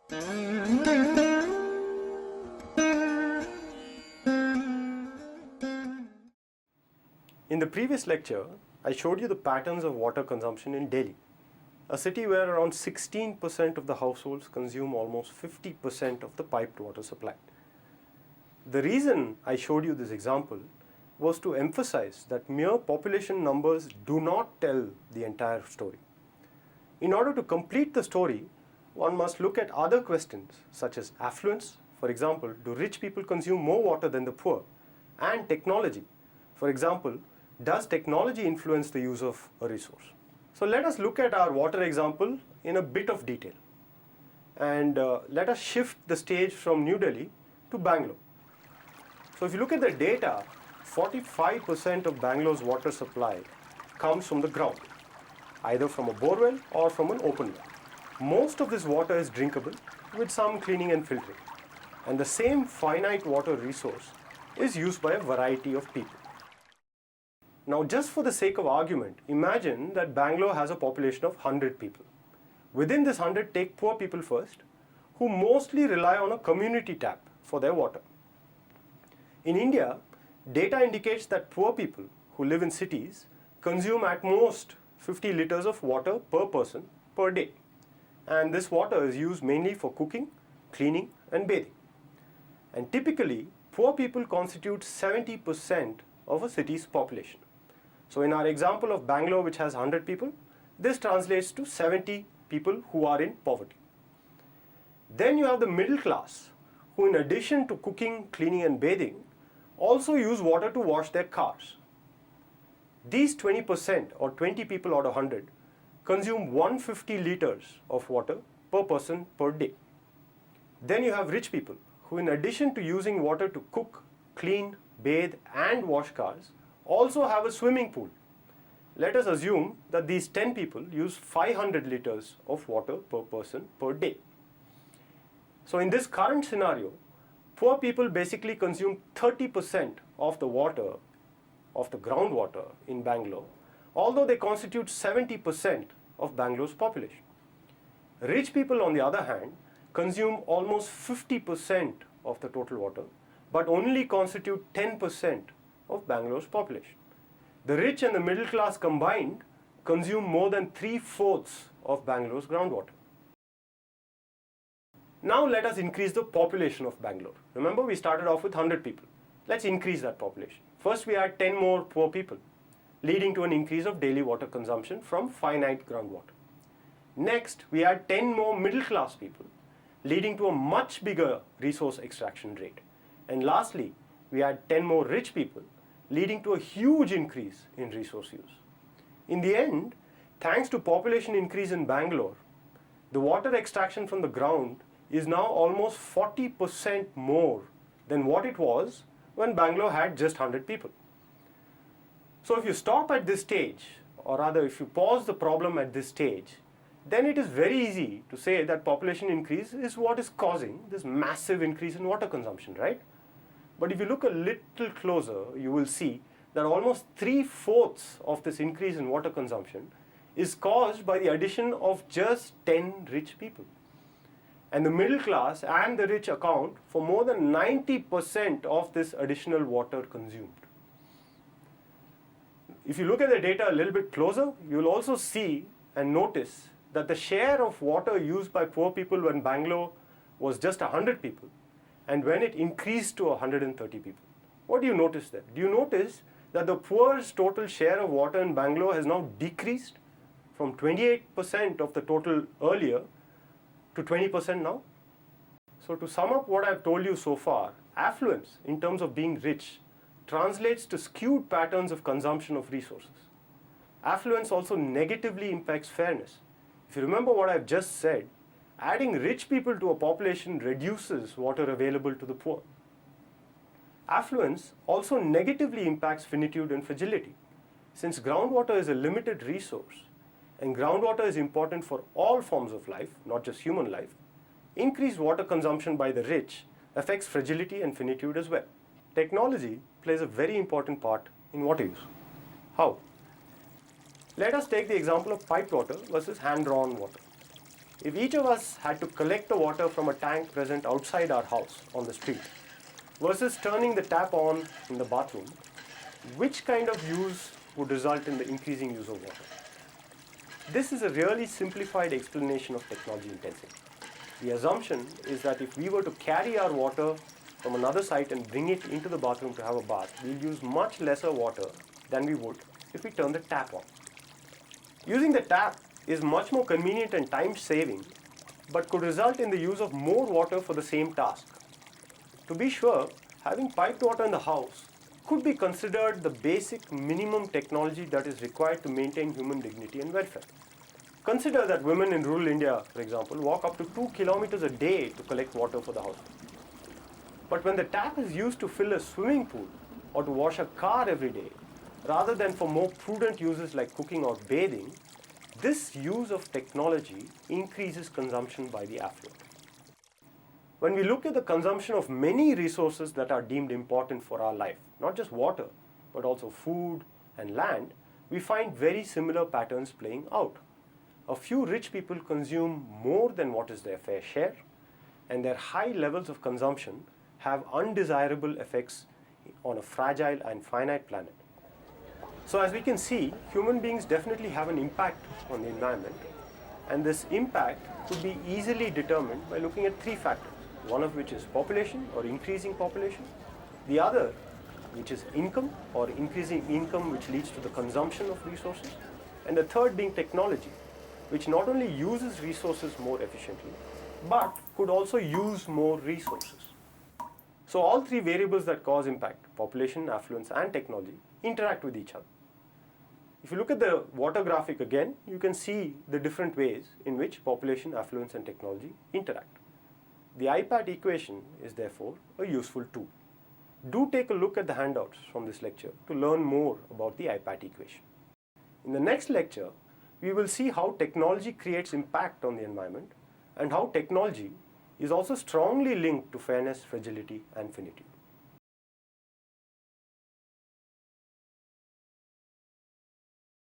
In the previous lecture, I showed you the patterns of water consumption in Delhi, a city where around 16% of the households consume almost 50% of the piped water supply. The reason I showed you this example was to emphasize that mere population numbers do not tell the entire story. In order to complete the story, one must look at other questions such as affluence, for example, do rich people consume more water than the poor? And technology, for example, does technology influence the use of a resource? So let us look at our water example in a bit of detail. And let us shift the stage from New Delhi to Bangalore. So if you look at the data, 45% of Bangalore's water supply comes from the ground, either from a borewell or from an open well. Most of this water is drinkable with some cleaning and filtering. And the same finite water resource is used by a variety of people. Now, just for the sake of argument, imagine that Bangalore has a population of 100 people. Within this 100, take poor people first, who mostly rely on a community tap for their water. In India, data indicates that poor people who live in cities consume at most 50 liters of water per person per day. And this water is used mainly for cooking, cleaning, and bathing. And typically, poor people constitute 70% of a city's population. So in our example of Bangalore, which has 100 people, this translates to 70 people who are in poverty. Then you have the middle class, who in addition to cooking, cleaning, and bathing, also use water to wash their cars. These 20% or 20 people out of 100 consume 150 liters of water per person per day. Then you have rich people, who in addition to using water to cook, clean, bathe, and wash cars, also have a swimming pool. Let us assume that these 10 people use 500 liters of water per person per day. So in this current scenario, poor people basically consume 30% of the water, of the groundwater in Bangalore, although they constitute 70% of Bangalore's population. Rich people, on the other hand, consume almost 50% of the total water, but only constitute 10% of Bangalore's population. The rich and the middle class combined consume more than 3/4 of Bangalore's groundwater. Now let us increase the population of Bangalore. Remember, we started off with 100 people. Let's increase that population. First, we add 10 more poor people, leading to an increase of daily water consumption from finite groundwater. Next, we add 10 more middle class people, leading to a much bigger resource extraction rate. And lastly, we add 10 more rich people, leading to a huge increase in resource use. In the end, thanks to population increase in Bangalore, the water extraction from the ground is now almost 40% more than what it was when Bangalore had just 100 people. So if you stop at this stage, or rather if you pause the problem at this stage, then it is very easy to say that population increase is what is causing this massive increase in water consumption, right? But if you look a little closer, you will see that almost 3/4 of this increase in water consumption is caused by the addition of just 10 rich people. And the middle class and the rich account for more than 90% of this additional water consumed. If you look at the data a little bit closer, you will also see and notice that the share of water used by poor people when Bangalore was just 100 people, and when it increased to 130 people. What do you notice there? Do you notice that the poor's total share of water in Bangalore has now decreased from 28% of the total earlier to 20% now? So to sum up what I've told you so far, affluence in terms of being rich translates to skewed patterns of consumption of resources. Affluence also negatively impacts fairness. If you remember what I've just said, adding rich people to a population reduces water available to the poor. Affluence also negatively impacts finitude and fragility. Since groundwater is a limited resource, and groundwater is important for all forms of life, not just human life, increased water consumption by the rich affects fragility and finitude as well. Technology plays a very important part in water use. How? Let us take the example of piped water versus hand-drawn water. If each of us had to collect the water from a tank present outside our house on the street versus turning the tap on in the bathroom, which kind of use would result in the increasing use of water? This is a really simplified explanation of technology intensity. The assumption is that if we were to carry our water from another site and bring it into the bathroom to have a bath, we'll use much lesser water than we would if we turn the tap on. Using the tap is much more convenient and time-saving, but could result in the use of more water for the same task. To be sure, having piped water in the house could be considered the basic minimum technology that is required to maintain human dignity and welfare. Consider that women in rural India, for example, walk up to 2 kilometers a day to collect water for the house. But when the tap is used to fill a swimming pool or to wash a car every day, rather than for more prudent uses like cooking or bathing, this use of technology increases consumption by the affluent. When we look at the consumption of many resources that are deemed important for our life, not just water, but also food and land, we find very similar patterns playing out. A few rich people consume more than what is their fair share, and their high levels of consumption have undesirable effects on a fragile and finite planet. So as we can see, human beings definitely have an impact on the environment, and this impact could be easily determined by looking at three factors, one of which is population or increasing population, the other which is income or increasing income which leads to the consumption of resources, and the third being technology, which not only uses resources more efficiently, but could also use more resources. So all three variables that cause impact, population, affluence, and technology, interact with each other. If you look at the water graphic again, you can see the different ways in which population, affluence, and technology interact. The IPAT equation is therefore a useful tool. Do take a look at the handouts from this lecture to learn more about the IPAT equation. In the next lecture, we will see how technology creates impact on the environment and how technology is also strongly linked to fairness, fragility, and finitude.